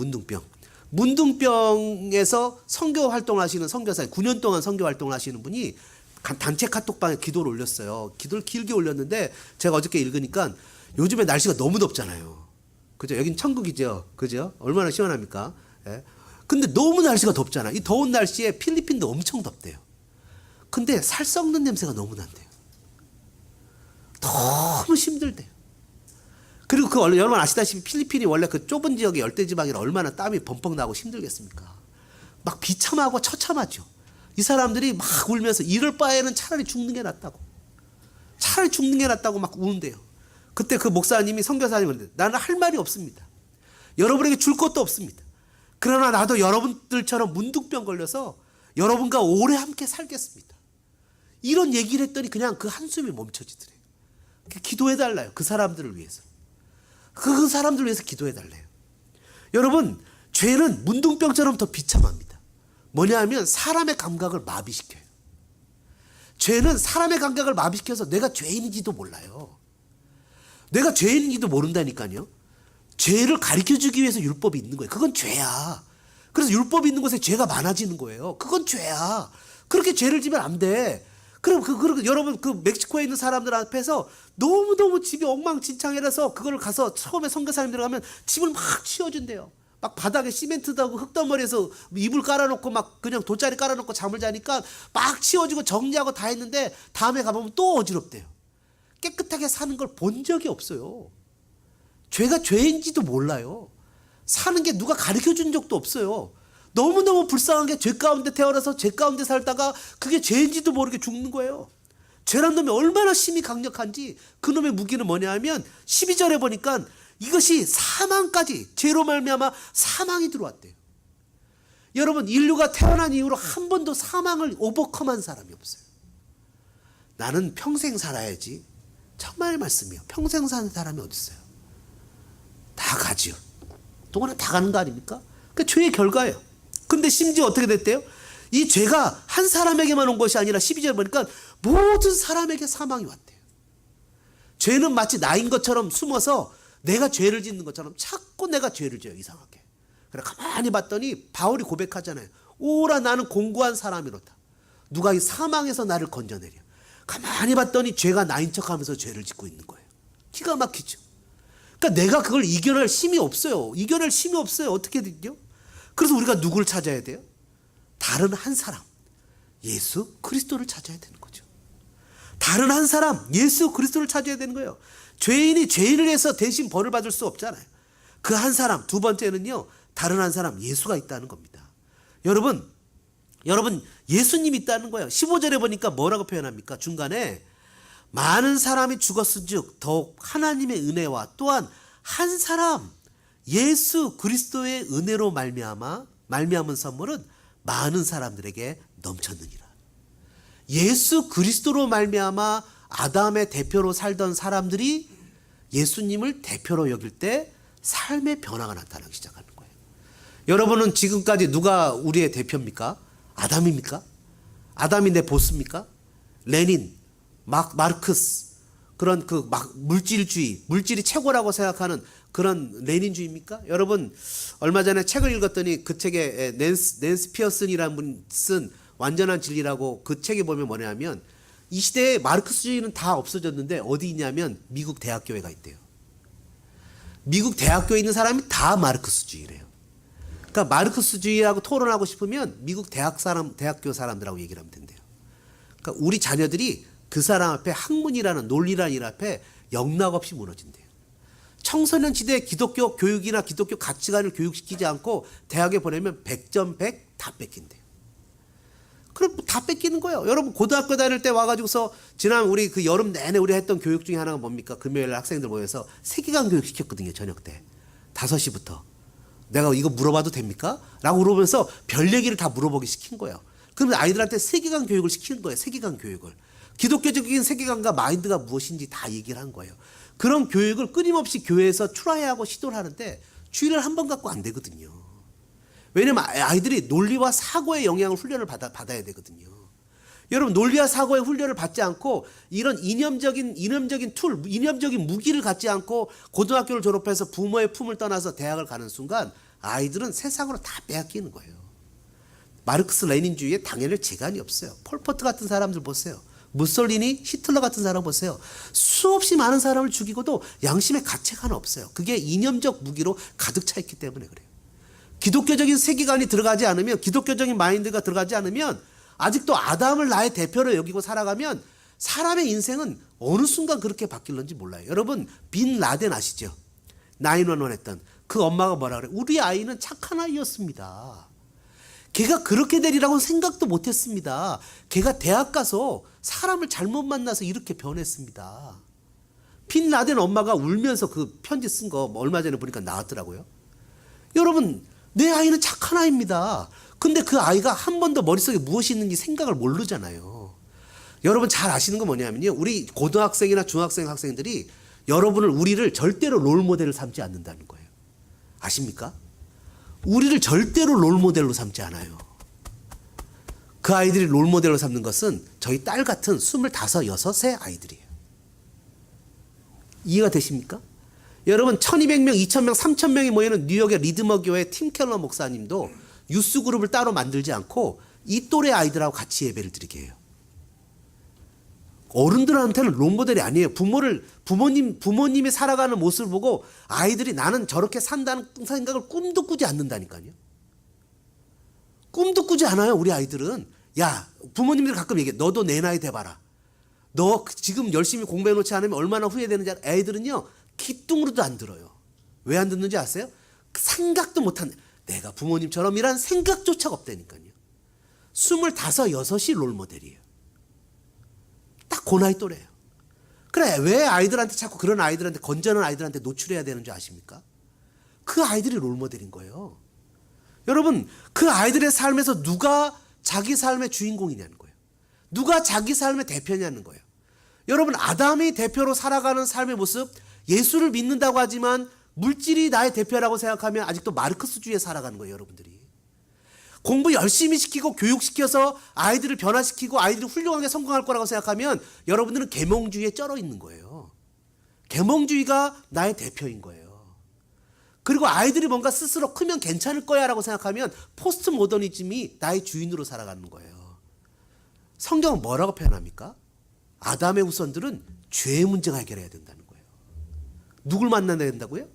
문둥병에서 선교 활동을 하시는 선교사, 9년 동안 선교 활동을 하시는 분이 단체 카톡방에 기도를 올렸어요. 기도를 길게 올렸는데 제가 어저께 읽으니까 요즘에 날씨가 너무 덥잖아요. 그죠? 여긴 천국이죠. 그죠? 얼마나 시원합니까? 예. 근데 너무 날씨가 덥잖아. 이 더운 날씨에 필리핀도 엄청 덥대요. 근데 살 썩는 냄새가 너무 난대요. 너무 힘들대요. 그리고 여러분 아시다시피 필리핀이 원래 그 좁은 지역의 열대지방이라 얼마나 땀이 범벅 나고 힘들겠습니까? 막 비참하고 처참하죠. 이 사람들이 막 울면서 이럴 바에는 차라리 죽는 게 낫다고. 막 우는데요. 그때 그 목사님이 선교사님한테 나는 할 말이 없습니다. 여러분에게 줄 것도 없습니다. 그러나 나도 여러분들처럼 문둥병 걸려서 여러분과 오래 함께 살겠습니다. 이런 얘기를 했더니 그냥 그 한숨이 멈춰지더래요. 기도해달라요. 그 사람들을 위해서. 그 사람들을 위해서 기도해달래요. 여러분, 죄는 문둥병처럼 더 비참합니다. 뭐냐 하면 사람의 감각을 마비시켜요. 죄는 사람의 감각을 마비시켜서 내가 죄인인지도 몰라요. 내가 죄인인지도 모른다니까요. 죄를 가르쳐주기 위해서 율법이 있는 거예요. 그건 죄야. 그래서 율법이 있는 곳에 죄가 많아지는 거예요. 그건 죄야. 그렇게 죄를 지면 안 돼. 그럼 여러분 그 멕시코에 있는 사람들 앞에서 너무너무 집이 엉망진창이라서 그걸 가서 처음에 선교사님 들어가면 집을 막 치워준대요. 막 바닥에 시멘트도 하고 흙덩어리에서 이불 깔아놓고 막 그냥 돗자리 깔아놓고 잠을 자니까 막 치워주고 정리하고 다 했는데 다음에 가보면 또 어지럽대요. 깨끗하게 사는 걸 본 적이 없어요. 죄가 죄인지도 몰라요. 사는 게 누가 가르쳐준 적도 없어요. 너무너무 불쌍한 게 죄 가운데 태어나서 죄 가운데 살다가 그게 죄인지도 모르게 죽는 거예요. 죄란 놈이 얼마나 심히 강력한지 그 놈의 무기는 뭐냐 하면 12절에 보니까 이것이 사망까지 죄로 말미암아 사망이 들어왔대요. 여러분, 인류가 태어난 이후로 한 번도 사망을 오버컴한 사람이 없어요. 나는 평생 살아야지. 정말 말씀이에요. 평생 사는 사람이 어디 있어요? 다 가지요. 동안에 다 가는 거 아닙니까? 그 죄의 결과예요. 근데 심지어 어떻게 됐대요? 이 죄가 한 사람에게만 온 것이 아니라 12절 보니까 모든 사람에게 사망이 왔대요. 죄는 마치 나인 것처럼 숨어서 내가 죄를 짓는 것처럼 자꾸 내가 죄를 져요. 이상하게. 그래 가만히 봤더니 바울이 고백하잖아요. 오라 나는 공고한 사람이로다. 누가 이 사망에서 나를 건져내려. 가만히 봤더니 죄가 나인 척하면서 죄를 짓고 있는 거예요. 기가 막히죠. 그러니까 내가 그걸 이겨낼 힘이 없어요. 이겨낼 힘이 없어요. 어떻게 되죠? 그래서 우리가 누구를 찾아야 돼요? 다른 한 사람, 예수 그리스도를 찾아야 되는 거죠. 다른 한 사람, 예수 그리스도를 찾아야 되는 거예요. 죄인이 죄인을 해서 대신 벌을 받을 수 없잖아요. 그 한 사람, 두 번째는요, 다른 한 사람, 예수가 있다는 겁니다. 여러분 예수님이 있다는 거예요. 15절에 보니까 뭐라고 표현합니까? 중간에 많은 사람이 죽었은즉 더욱 하나님의 은혜와 또한 한 사람 예수 그리스도의 은혜로 말미암은 선물은 많은 사람들에게 넘쳤느니라. 예수 그리스도로 말미암아 아담의 대표로 살던 사람들이 예수님을 대표로 여길 때 삶의 변화가 나타나기 시작하는 거예요. 여러분은 지금까지 누가 우리의 대표입니까? 아담입니까? 아담이 내 보스입니까? 레닌, 마르크스, 그런 물질주의, 물질이 최고라고 생각하는 그런 레닌주의입니까? 여러분 얼마 전에 책을 읽었더니 그 책에 낸스 피어슨이라는 분이 쓴 완전한 진리라고, 그 책에 보면 뭐냐면 이 시대에 마르크스주의는 다 없어졌는데 어디 있냐면 미국 대학교에 가 있대요. 미국 대학교에 있는 사람이 다 마르크스주의래요. 그러니까 마르크스주의하고 토론하고 싶으면 미국 대학교 사람들하고 얘기를 하면 된대요. 그러니까 우리 자녀들이 그 사람 앞에 학문이라는 논리라는 일 앞에 영락없이 무너진대요. 청소년 시대에 기독교 교육이나 기독교 가치관을 교육시키지 않고 대학에 보내면 100점 100 다 뺏긴대요. 그럼 다 뺏기는 거예요. 여러분 고등학교 다닐 때 와가지고서 지난 우리 그 여름 내내 우리 했던 교육 중에 하나가 뭡니까? 금요일 학생들 모여서 세계관 교육 시켰거든요. 저녁 때 5시부터. 내가 이거 물어봐도 됩니까? 라고 물어보면서 별 얘기를 다 물어보기 시킨 거예요. 그러면 아이들한테 세계관 교육을 시키는 거예요. 세계관 교육을. 기독교적인 세계관과 마인드가 무엇인지 다 얘기를 한 거예요. 그런 교육을 끊임없이 교회에서 트라이하고 시도를 하는데 주일을 한 번 갖고 안 되거든요. 왜냐면 아이들이 논리와 사고의 영향을 훈련을 받아야 되거든요. 여러분 논리와 사고의 훈련을 받지 않고 이런 이념적인 툴, 이념적인 무기를 갖지 않고 고등학교를 졸업해서 부모의 품을 떠나서 대학을 가는 순간 아이들은 세상으로 다 빼앗기는 거예요. 마르크스 레닌주의에 당연히 재간이 없어요. 폴포트 같은 사람들 보세요. 무솔리니, 히틀러 같은 사람 보세요. 수없이 많은 사람을 죽이고도 양심의 가책 하나 없어요. 그게 이념적 무기로 가득 차 있기 때문에 그래요. 기독교적인 세계관이 들어가지 않으면, 기독교적인 마인드가 들어가지 않으면 아직도 아담을 나의 대표로 여기고 살아가면 사람의 인생은 어느 순간 그렇게 바뀔는지 몰라요. 여러분 빈 라덴 아시죠? 911 했던 그 엄마가 뭐라 그래요? 우리 아이는 착한 아이였습니다. 걔가 그렇게 되리라고는 생각도 못했습니다. 걔가 대학 가서 사람을 잘못 만나서 이렇게 변했습니다. 빈 라덴 엄마가 울면서 그 편지 쓴 거 얼마 전에 보니까 나왔더라고요. 여러분 내 아이는 착한 아이입니다. 근데 그 아이가 한 번도 머릿속에 무엇이 있는지 생각을 모르잖아요. 여러분 잘 아시는 거 뭐냐면요. 우리 고등학생이나 중학생 학생들이 우리를 절대로 롤모델을 삼지 않는다는 거예요. 아십니까? 우리를 절대로 롤모델로 삼지 않아요. 그 아이들이 롤모델로 삼는 것은 저희 딸 같은 25, 6의 아이들이에요. 이해가 되십니까? 여러분 1200명, 2000명, 3000명이 모이는 뉴욕의 리드머 교회 팀 켈러 목사님도 유스 그룹을 따로 만들지 않고 이 또래 아이들하고 같이 예배를 드리게 해요. 어른들한테는 롤모델이 아니에요. 부모님이 살아가는 모습을 보고 아이들이 나는 저렇게 산다는 생각을 꿈도 꾸지 않는다니까요. 꿈도 꾸지 않아요. 우리 아이들은. 야, 부모님들 가끔 얘기해. 너도 내 나이 돼봐라. 너 지금 열심히 공부해 놓지 않으면 얼마나 후회되는지 알아. 애들은요. 귀뚱으로도 안 들어요. 왜 안 듣는지 아세요? 생각도 못한, 내가 부모님처럼이란 생각조차 없다니까요. 25, 6이 롤모델이에요. 딱 그 나이 또래예요. 그래, 왜 아이들한테 자꾸 그런 아이들한테, 건전한 아이들한테 노출해야 되는 줄 아십니까? 그 아이들이 롤모델인 거예요. 여러분, 그 아이들의 삶에서 누가 자기 삶의 주인공이냐는 거예요. 누가 자기 삶의 대표냐는 거예요. 여러분, 아담이 대표로 살아가는 삶의 모습, 예수를 믿는다고 하지만 물질이 나의 대표라고 생각하면 아직도 마르크스주의에 살아가는 거예요. 여러분들이 공부 열심히 시키고 교육시켜서 아이들을 변화시키고 아이들이 훌륭하게 성공할 거라고 생각하면 여러분들은 계몽주의에 쩔어 있는 거예요. 계몽주의가 나의 대표인 거예요. 그리고 아이들이 뭔가 스스로 크면 괜찮을 거야 라고 생각하면 포스트 모더니즘이 나의 주인으로 살아가는 거예요. 성경은 뭐라고 표현합니까? 아담의 후손들은 죄의 문제가 해결해야 된다는 거예요. 누굴 만나야 된다고요?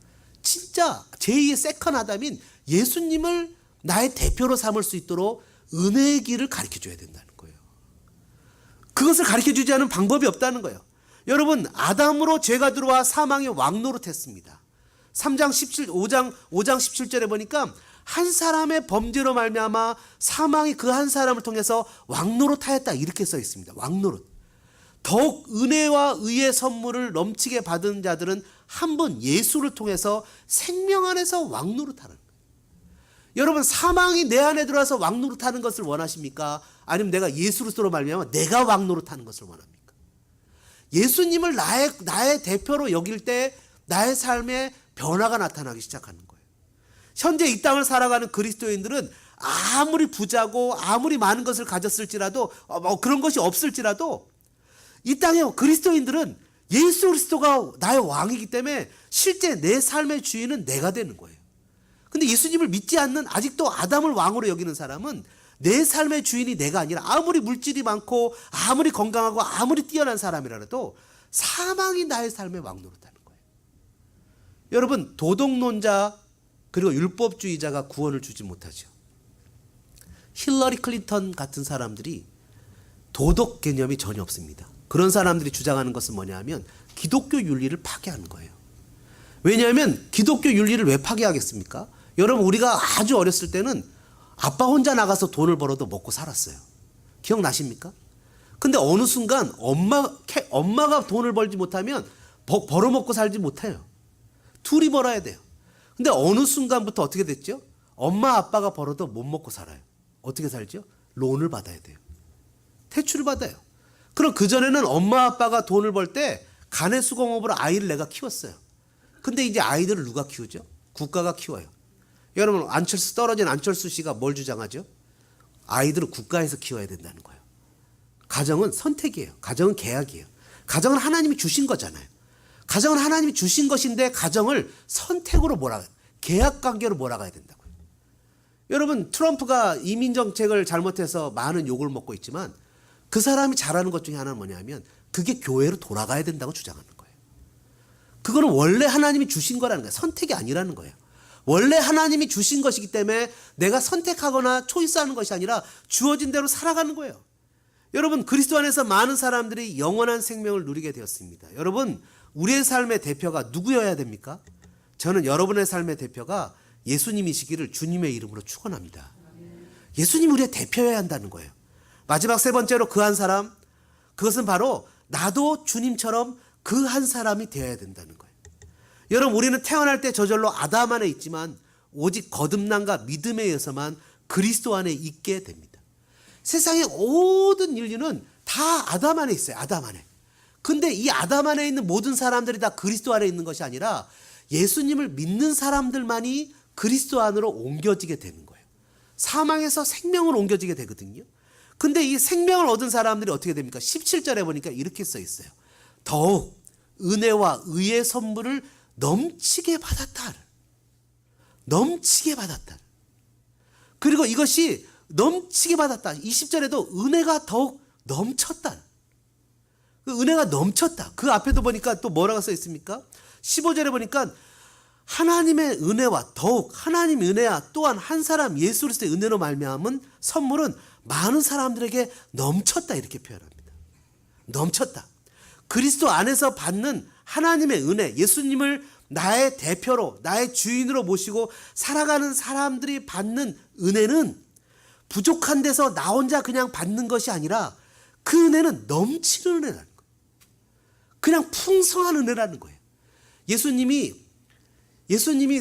진짜 제2의 세컨 아담인 예수님을 나의 대표로 삼을 수 있도록 은혜의 길을 가르쳐줘야 된다는 거예요. 그것을 가르쳐주지 않은 방법이 없다는 거예요. 여러분, 아담으로 죄가 들어와 사망의 왕노릇했습니다. 5장 17절에 보니까 한 사람의 범죄로 말미암아 사망이 그 한 사람을 통해서 왕노릇하였다 이렇게 써 있습니다. 왕노릇. 더욱 은혜와 의의 선물을 넘치게 받은 자들은 한 분 예수를 통해서 생명 안에서 왕노릇하는 거예요. 여러분, 사망이 내 안에 들어와서 왕노릇하는 것을 원하십니까? 아니면 내가 예수로서로 말미암아 내가 왕노릇하는 것을 원합니까? 예수님을 나의 대표로 여길 때 나의 삶에 변화가 나타나기 시작하는 거예요. 현재 이 땅을 살아가는 그리스도인들은 아무리 부자고 아무리 많은 것을 가졌을지라도 그런 것이 없을지라도 이 땅의 그리스도인들은 예수 그리스도가 나의 왕이기 때문에 실제 내 삶의 주인은 내가 되는 거예요. 근데 예수님을 믿지 않는 아직도 아담을 왕으로 여기는 사람은 내 삶의 주인이 내가 아니라 아무리 물질이 많고 아무리 건강하고 아무리 뛰어난 사람이라도 사망이 나의 삶의 왕노릇하는 거예요. 여러분, 도덕론자 그리고 율법주의자가 구원을 주지 못하죠. 힐러리 클린턴 같은 사람들이 도덕 개념이 전혀 없습니다. 그런 사람들이 주장하는 것은 뭐냐 하면 기독교 윤리를 파괴하는 거예요. 왜냐하면 기독교 윤리를 왜 파괴하겠습니까? 여러분, 우리가 아주 어렸을 때는 아빠 혼자 나가서 돈을 벌어도 먹고 살았어요. 기억나십니까? 근데 어느 순간 엄마가 돈을 벌지 못하면 벌어먹고 살지 못해요. 둘이 벌어야 돼요. 근데 어느 순간부터 어떻게 됐죠? 엄마 아빠가 벌어도 못 먹고 살아요. 어떻게 살죠? 론을 받아야 돼요. 대출을 받아요. 그럼 그전에는 엄마 아빠가 돈을 벌 때 가내수공업으로 아이를 내가 키웠어요. 근데 이제 아이들을 누가 키우죠? 국가가 키워요. 여러분, 떨어진 안철수 씨가 뭘 주장하죠? 아이들을 국가에서 키워야 된다는 거예요. 가정은 선택이에요. 가정은 계약이에요. 가정은 하나님이 주신 거잖아요. 가정은 하나님이 주신 것인데 가정을 선택으로 계약 관계로 몰아가야 된다고요. 여러분, 트럼프가 이민 정책을 잘못해서 많은 욕을 먹고 있지만 그 사람이 잘하는 것 중에 하나는 뭐냐면 그게 교회로 돌아가야 된다고 주장하는 거예요. 그거는 원래 하나님이 주신 거라는 거예요. 선택이 아니라는 거예요. 원래 하나님이 주신 것이기 때문에 내가 선택하거나 초이스하는 것이 아니라 주어진 대로 살아가는 거예요. 여러분, 그리스도 안에서 많은 사람들이 영원한 생명을 누리게 되었습니다. 여러분, 우리의 삶의 대표가 누구여야 됩니까? 저는 여러분의 삶의 대표가 예수님이시기를 주님의 이름으로 축원합니다. 예수님이 우리의 대표여야 한다는 거예요. 마지막 세 번째로 그 한 사람, 그것은 바로 나도 주님처럼 그 한 사람이 되어야 된다는 거예요. 여러분, 우리는 태어날 때 저절로 아담 안에 있지만 오직 거듭남과 믿음에 의해서만 그리스도 안에 있게 됩니다. 세상의 모든 인류는 다 아담 안에 있어요. 아담 안에. 근데 이 아담 안에 있는 모든 사람들이 다 그리스도 안에 있는 것이 아니라 예수님을 믿는 사람들만이 그리스도 안으로 옮겨지게 되는 거예요. 사망에서 생명을 옮겨지게 되거든요. 근데 이 생명을 얻은 사람들이 어떻게 됩니까? 17절에 보니까 이렇게 써 있어요. 더욱 은혜와 의의 선물을 넘치게 받았다. 넘치게 받았다. 그리고 이것이 넘치게 받았다. 20절에도 은혜가 더욱 넘쳤다. 그 은혜가 넘쳤다. 그 앞에도 보니까 또 뭐라고 써 있습니까? 15절에 보니까 하나님의 은혜와 더욱 하나님의 은혜와 또한 한 사람 예수 그리스도의 은혜로 말미암은 선물은 많은 사람들에게 넘쳤다 이렇게 표현합니다. 넘쳤다. 그리스도 안에서 받는 하나님의 은혜, 예수님을 나의 대표로 나의 주인으로 모시고 살아가는 사람들이 받는 은혜는 부족한 데서 나 혼자 그냥 받는 것이 아니라 그 은혜는 넘치는 은혜라는 거예요. 그냥 풍성한 은혜라는 거예요. 예수님이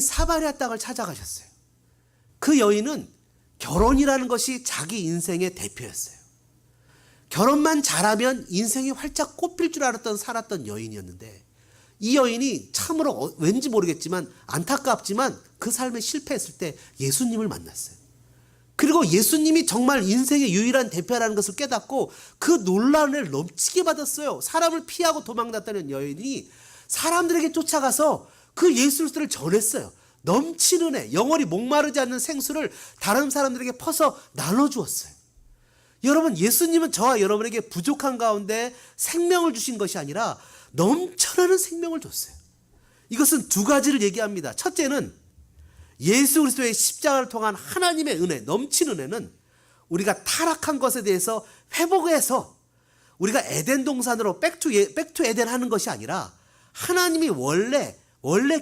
사마리아 땅을 찾아가셨어요. 그 여인은 결혼이라는 것이 자기 인생의 대표였어요. 결혼만 잘하면 인생이 활짝 꽃필 줄 알았던 살았던 여인이었는데 이 여인이 참으로 왠지 모르겠지만 안타깝지만 그 삶에 실패했을 때 예수님을 만났어요. 그리고 예수님이 정말 인생의 유일한 대표라는 것을 깨닫고 그 놀라운 은혜를 넘치게 받았어요. 사람을 피하고 도망갔다는 여인이 사람들에게 쫓아가서 그 예수 그리스도를 전했어요. 넘치는 은혜, 영원히 목마르지 않는 생수를 다른 사람들에게 퍼서 나눠주었어요. 여러분, 예수님은 저와 여러분에게 부족한 가운데 생명을 주신 것이 아니라 넘쳐나는 생명을 줬어요. 이것은 두 가지를 얘기합니다. 첫째는 예수 그리스도의 십자가를 통한 하나님의 은혜, 넘친 은혜는 우리가 타락한 것에 대해서 회복해서 우리가 에덴 동산으로 백투 에덴 하는 것이 아니라 하나님이 원래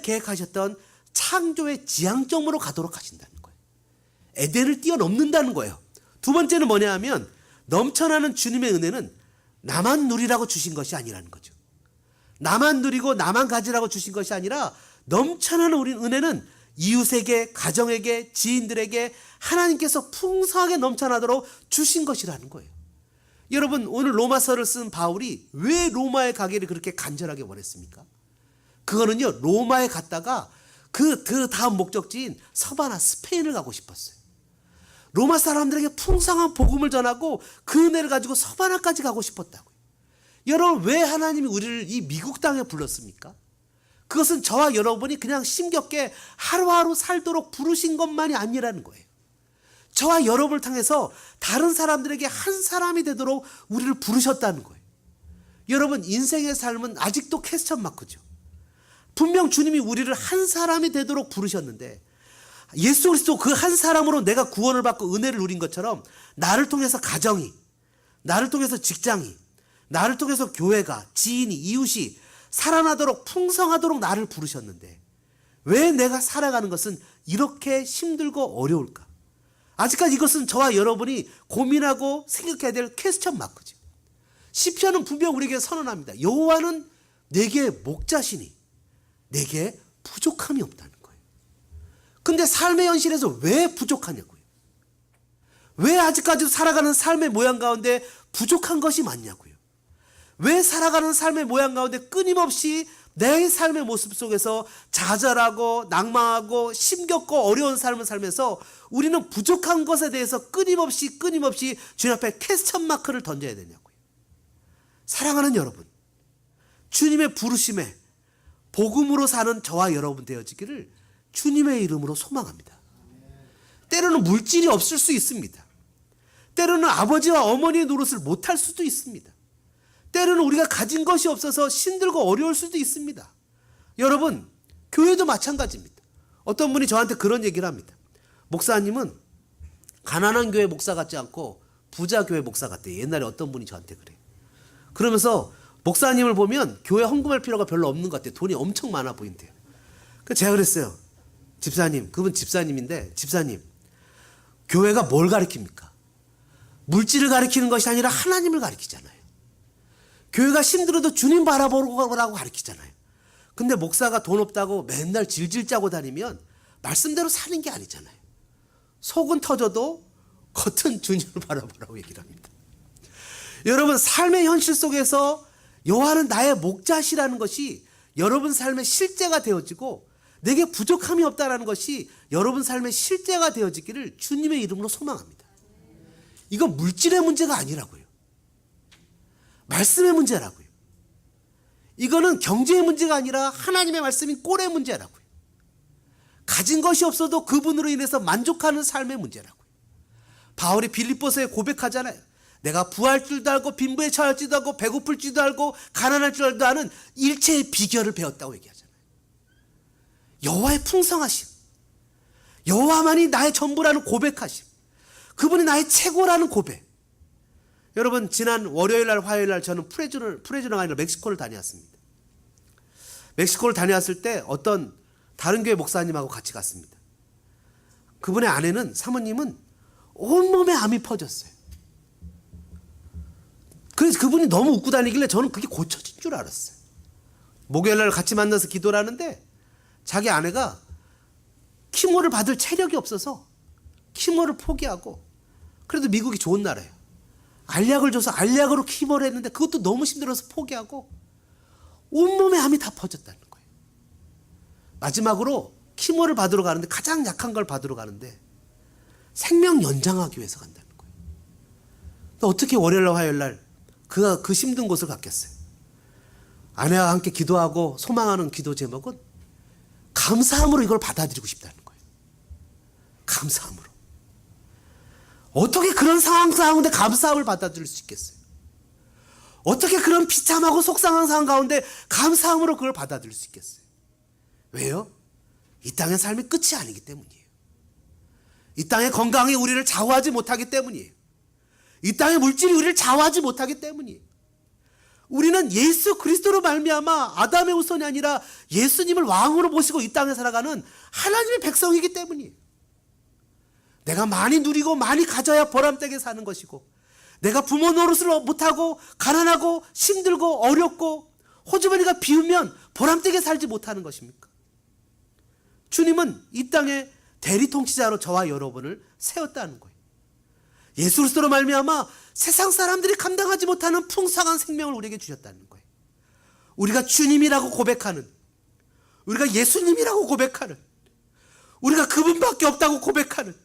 계획하셨던 창조의 지향점으로 가도록 하신다는 거예요. 에덴을 뛰어넘는다는 거예요. 두 번째는 뭐냐 하면 넘쳐나는 주님의 은혜는 나만 누리라고 주신 것이 아니라는 거죠. 나만 누리고 나만 가지라고 주신 것이 아니라 넘쳐나는 우리 은혜는 이웃에게, 가정에게, 지인들에게 하나님께서 풍성하게 넘쳐나도록 주신 것이라는 거예요. 여러분, 오늘 로마서를 쓴 바울이 왜 로마에 가기를 그렇게 간절하게 원했습니까? 그거는요, 로마에 갔다가 그 다음 목적지인 서바나 스페인을 가고 싶었어요. 로마 사람들에게 풍성한 복음을 전하고 그 은혜를 가지고 서바나까지 가고 싶었다고요. 여러분, 왜 하나님이 우리를 이 미국 땅에 불렀습니까? 그것은 저와 여러분이 그냥 심겹게 하루하루 살도록 부르신 것만이 아니라는 거예요. 저와 여러분을 통해서 다른 사람들에게 한 사람이 되도록 우리를 부르셨다는 거예요. 여러분, 인생의 삶은 아직도 퀘스천 마크죠. 분명 주님이 우리를 한 사람이 되도록 부르셨는데 예수 그리스도 그 한 사람으로 내가 구원을 받고 은혜를 누린 것처럼 나를 통해서 가정이, 나를 통해서 직장이, 나를 통해서 교회가, 지인이, 이웃이 살아나도록 풍성하도록 나를 부르셨는데 왜 내가 살아가는 것은 이렇게 힘들고 어려울까? 아직까지 이것은 저와 여러분이 고민하고 생각해야 될 퀘스천 마크죠. 시편은 분명 우리에게 선언합니다. 여호와는 내게 목자시니 내게 부족함이 없다는 거예요. 근데 삶의 현실에서 왜 부족하냐고요. 왜 아직까지도 살아가는 삶의 모양 가운데 부족한 것이 많냐고요. 왜 살아가는 삶의 모양 가운데 끊임없이 내 삶의 모습 속에서 좌절하고 낭망하고 힘겹고 어려운 삶을 살면서 우리는 부족한 것에 대해서 끊임없이 주님 앞에 퀘스천 마크를 던져야 되냐고요. 사랑하는 여러분, 주님의 부르심에 복음으로 사는 저와 여러분 되어지기를 주님의 이름으로 소망합니다. 때로는 물질이 없을 수 있습니다. 때로는 아버지와 어머니의 노릇을 못할 수도 있습니다. 때로는 우리가 가진 것이 없어서 힘들고 어려울 수도 있습니다. 여러분, 교회도 마찬가지입니다. 어떤 분이 저한테 그런 얘기를 합니다. 목사님은 가난한 교회 목사 같지 않고 부자 교회 목사 같대요. 옛날에 어떤 분이 저한테 그래요. 그러면서 목사님을 보면 교회 헌금할 필요가 별로 없는 것 같아요. 돈이 엄청 많아 보인대요. 그래서 제가 그랬어요. 집사님, 그분 집사님인데, 집사님, 교회가 뭘 가르칩니까? 물질을 가르치는 것이 아니라 하나님을 가르치잖아요. 교회가 힘들어도 주님 바라보라고 가르치잖아요. 근데 목사가 돈 없다고 맨날 질질 짜고 다니면 말씀대로 사는 게 아니잖아요. 속은 터져도 겉은 주님을 바라보라고 얘기를 합니다. 여러분, 삶의 현실 속에서 여호와는 나의 목자시라는 것이 여러분 삶의 실제가 되어지고 내게 부족함이 없다라는 것이 여러분 삶의 실제가 되어지기를 주님의 이름으로 소망합니다. 이건 물질의 문제가 아니라고요. 말씀의 문제라고요. 이거는 경제의 문제가 아니라 하나님의 말씀인 꼴의 문제라고요. 가진 것이 없어도 그분으로 인해서 만족하는 삶의 문제라고요. 바울이 빌립보서에 고백하잖아요. 내가 부할 줄도 알고 빈부에 처할 줄도 알고 배고플 줄도 알고 가난할 줄도 아는 일체의 비결을 배웠다고 얘기하잖아요. 여호와의 풍성하심, 여호와만이 나의 전부라는 고백하심, 그분이 나의 최고라는 고백. 여러분, 지난 월요일날 화요일날 저는 프레주노가 아니라 멕시코를 다녀왔습니다. 멕시코를 다녀왔을 때 어떤 다른 교회 목사님하고 같이 갔습니다. 그분의 아내는, 사모님은 온몸에 암이 퍼졌어요. 그래서 그분이 너무 웃고 다니길래 저는 그게 고쳐진 줄 알았어요. 목요일날 같이 만나서 기도를 하는데 자기 아내가 키모를 받을 체력이 없어서 키모를 포기하고, 그래도 미국이 좋은 나라예요. 알약을 줘서 알약으로 키모를 했는데 그것도 너무 힘들어서 포기하고 온몸에 암이 다 퍼졌다는 거예요. 마지막으로 키모를 받으러 가는데, 가장 약한 걸 받으러 가는데 생명 연장하기 위해서 간다는 거예요. 어떻게 월요일날 화요일날 그 힘든 곳을 갔겠어요. 아내와 함께 기도하고 소망하는 기도 제목은 감사함으로 이걸 받아들이고 싶다는 거예요. 감사함으로. 어떻게 그런 상황 가운데 감사함을 받아들일 수 있겠어요? 어떻게 그런 비참하고 속상한 상황 가운데 감사함으로 그걸 받아들일 수 있겠어요? 왜요? 이 땅의 삶이 끝이 아니기 때문이에요. 이 땅의 건강이 우리를 좌우하지 못하기 때문이에요. 이 땅의 물질이 우리를 좌우하지 못하기 때문이에요. 우리는 예수 그리스도로 말미암아 아담의 후손이 아니라 예수님을 왕으로 모시고 이 땅에 살아가는 하나님의 백성이기 때문이에요. 내가 많이 누리고 많이 가져야 보람되게 사는 것이고, 내가 부모 노릇을 못하고 가난하고 힘들고 어렵고 호주머니가 비우면 보람되게 살지 못하는 것입니까? 주님은 이 땅에 대리통치자로 저와 여러분을 세웠다는 거예요. 예수 그리스도로 말미암아 세상 사람들이 감당하지 못하는 풍성한 생명을 우리에게 주셨다는 거예요. 우리가 주님이라고 고백하는, 우리가 예수님이라고 고백하는, 우리가 그분밖에 없다고 고백하는,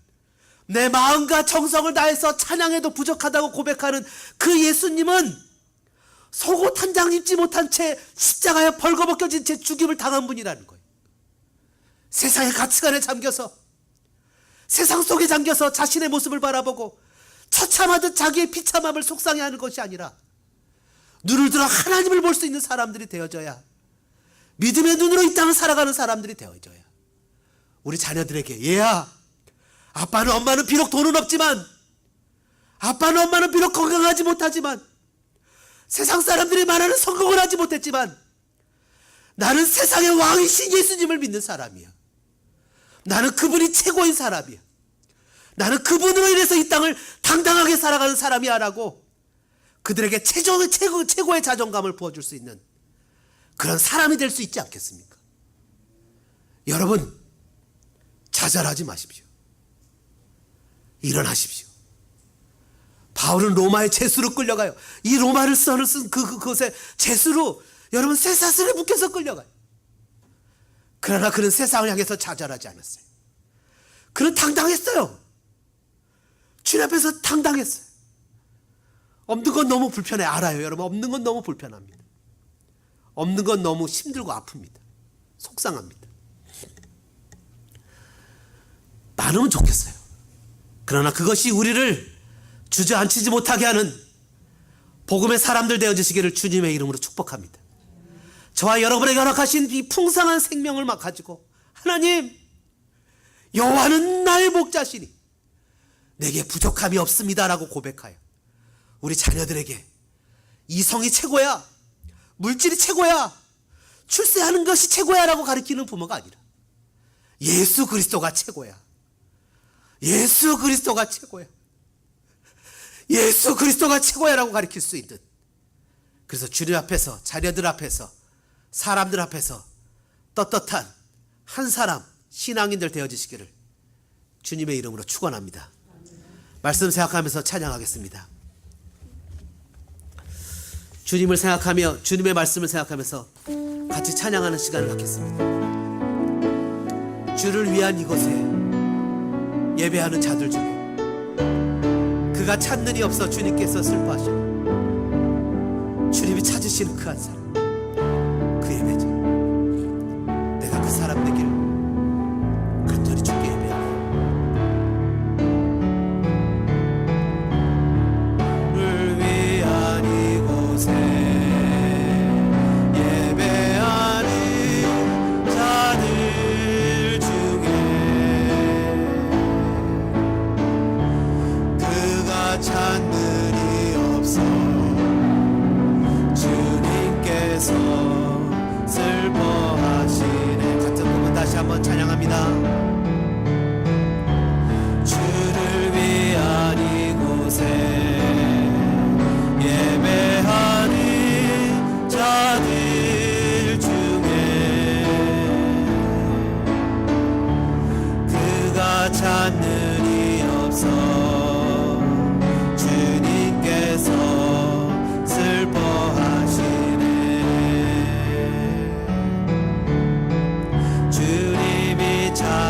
내 마음과 정성을 다해서 찬양해도 부족하다고 고백하는 그 예수님은 속옷 한 장 입지 못한 채 십자가에 벌거벗겨진 채 죽임을 당한 분이라는 거예요. 세상의 가치관에 잠겨서, 세상 속에 잠겨서 자신의 모습을 바라보고 처참하듯 자기의 비참함을 속상해하는 것이 아니라 눈을 들어 하나님을 볼 수 있는 사람들이 되어져야, 믿음의 눈으로 이 땅을 살아가는 사람들이 되어져야 우리 자녀들에게, 얘야, 아빠는 엄마는 비록 돈은 없지만, 아빠는 엄마는 비록 건강하지 못하지만, 세상 사람들이 말하는 성공을 하지 못했지만, 나는 세상의 왕이신 예수님을 믿는 사람이야. 나는 그분이 최고인 사람이야. 나는 그분으로 인해서 이 땅을 당당하게 살아가는 사람이야 라고 그들에게 최고의 자존감을 부어줄 수 있는 그런 사람이 될 수 있지 않겠습니까? 여러분, 좌절하지 마십시오. 일어나십시오. 바울은 로마의 죄수로 끌려가요. 이 로마를 쓴 그것에 죄수로 여러분 쇠사슬에 묶여서 끌려가요. 그러나 그는 세상을 향해서 좌절하지 않았어요. 그는 당당했어요. 주님 앞에서 당당했어요. 없는 건 너무 불편해. 알아요, 여러분. 없는 건 너무 불편합니다. 없는 건 너무 힘들고 아픕니다. 속상합니다. 많으면 좋겠어요. 그러나 그것이 우리를 주저앉히지 못하게 하는 복음의 사람들 되어주시기를 주님의 이름으로 축복합니다. 저와 여러분에게 허락하신 이 풍성한 생명을 막 가지고, 하나님, 여호와는 나의 목자시니 내게 부족함이 없습니다라고 고백하여 우리 자녀들에게 이성이 최고야, 물질이 최고야, 출세하는 것이 최고야 라고 가르치는 부모가 아니라 예수 그리스도가 최고야, 예수 그리스도가 최고야, 예수 그리스도가 최고야 라고 가르칠 수 있는, 그래서 주님 앞에서, 자녀들 앞에서, 사람들 앞에서 떳떳한 한 사람, 신앙인들 되어주시기를 주님의 이름으로 축원합니다. 말씀 생각하면서 찬양하겠습니다. 주님을 생각하며 주님의 말씀을 생각하면서 같이 찬양하는 시간을 갖겠습니다. 주를 위한 이곳에 예배하는 자들 중에 그가 찾는 이 없어 주님께서 슬퍼하시고 주님이 찾으시는 그 한 사람, 그 예배자, 내가 그 사람 되기를 간절히 주께 예배합니다. 주를 위한 이곳에 예배하는 자들 중에 그가 찾는 이 없어 주님께서 슬퍼하시네. 같은 부분 다시 한번 찬양합니다. 주를 위한 이곳에 예배하는 자들 중에 그가 찾는 이 없어 주님께서 슬퍼하시네. 주님이 찾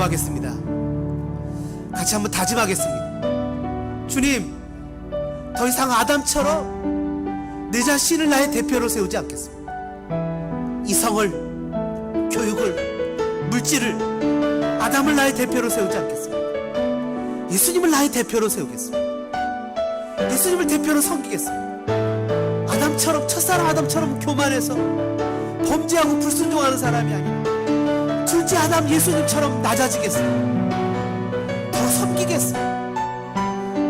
기도하겠습니다. 같이 한번 다짐하겠습니다. 주님, 더 이상 아담처럼 내 자신을 나의 대표로 세우지 않겠습니다. 이성을, 교육을, 물질을, 아담을 나의 대표로 세우지 않겠습니다. 예수님을 나의 대표로 세우겠습니다. 예수님을 대표로 섬기겠습니다. 아담처럼, 첫사랑 아담처럼 교만해서 범죄하고 불순종하는 사람이 아니라 둘째 아담 예수님처럼 낮아지겠습니다. 더 섬기겠습니다.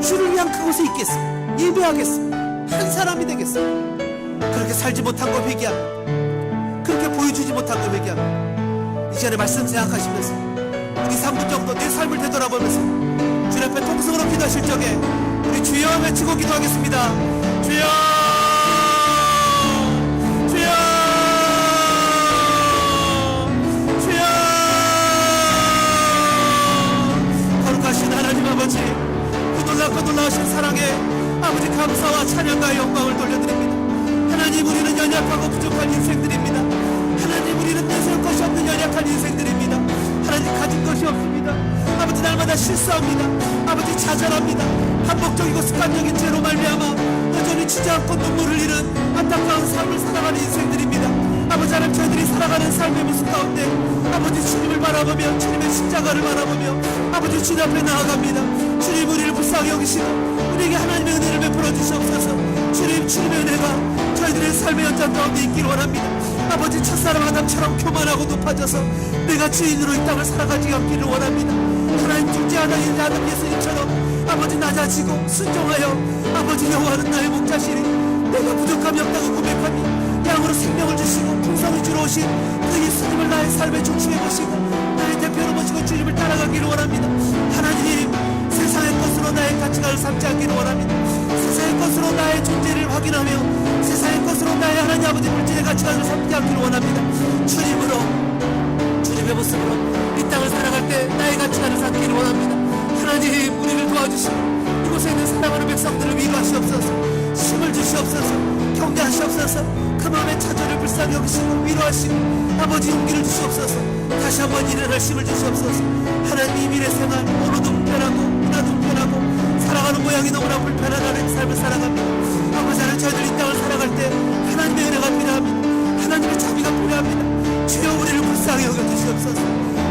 주를 위한 그곳에 있겠습니다. 예배하겠습니다. 한 사람이 되겠습니다. 그렇게 살지 못한 걸 회개합니다. 그렇게 보여주지 못한 걸 회개합니다. 이 시간에 말씀 생각하시면서 우리 3분 정도 내 삶을 되돌아보면서 주님 앞에 통성으로 기도하실 적에 우리 주여 외치고 기도하겠습니다. 주여, 주여, 주여. 거룩하신 하나님 아버지, 그 놀랍고 놀라우신 사랑에 아버지 감사와 찬양과 영광을 돌려드립니다. 하나님, 우리는 연약하고 부족한 인생들입니다. 하나님, 우리는 내세울 것이 없는 연약한 인생들입니다. 하나님, 가진 것이 없습니다. 아버지, 날마다 실수합니다. 아버지, 좌절합니다. 반복적이고 습관적인 죄로 말미암아 여전히 치지 않고 눈물을 잃은 안타까운 삶을 살아가는 인생들입니다. 아버지 하나님, 저희들이 살아가는 삶의 모습 가운데 아버지 주님을 바라보며 주님의 십자가를 바라보며 아버지 주님 앞에 나아갑니다. 주님, 우리를 불쌍히 여기시고 우리에게 하나님의 은혜를 베풀어 주시옵소서. 주님, 주님의 은혜가 저희들의 삶의 현장 가운데 있기를 원합니다. 아버지, 첫사랑 아담처럼 교만하고 높아져서 내가 주인으로 이 땅을 살아가지 않기를 원합니다. 하나님, 둘째 아담인 아담 예수님처럼 아버지 낮아지고 순종하여 아버지 여호와는 나의 목자시니 내가 부족함이 없다고 고백하니 양으로 생명을 주시고 풍성히 주러 오신 그 예수님을 나의 삶의 중심에 모시고 나의 대표로 모시고 주님을 따라가기를 원합니다. 하나님, 세상의 것으로 나의 가치관을 삼지 않기를 원합니다. 세상의 것으로 나의 존재를 확인하며 세상의 것으로 나의 하나님 아버지 물질의 가치관을 삼지 않기를 원합니다. 주님으로, 주님의 모습으로 이 땅을 살아갈 때 나의 가치관을 삼기를 원합니다. 하나님, 우리를 도와주시고 이곳에 있는 사랑하는 백성들을 위로하시옵소서. 힘을 주시옵소서. 경계하시옵소서. 그 마음의 좌절을 불쌍히 여기시고 위로하시고 아버지 용기를 주시옵소서. 다시 한번 일어날 힘을 주시옵소서. 하나님, 이 미래 생활 오늘도 불편하고 문화도 불편하고 살아가는 모양이 너무나 불편한 하나님의 삶을 살아갑니다. 아버지 하나님, 저희들 이 땅을 살아갈 때 하나님의 은혜가 필요합니다. 하나님의 자비가 필요합니다. 주여, 우리를 불쌍히 여겨주시옵소서.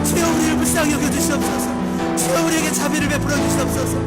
주여, 우리를 불쌍히 여겨주시옵소서. 주여, 우리에게 자비를 베풀어 주시옵소서.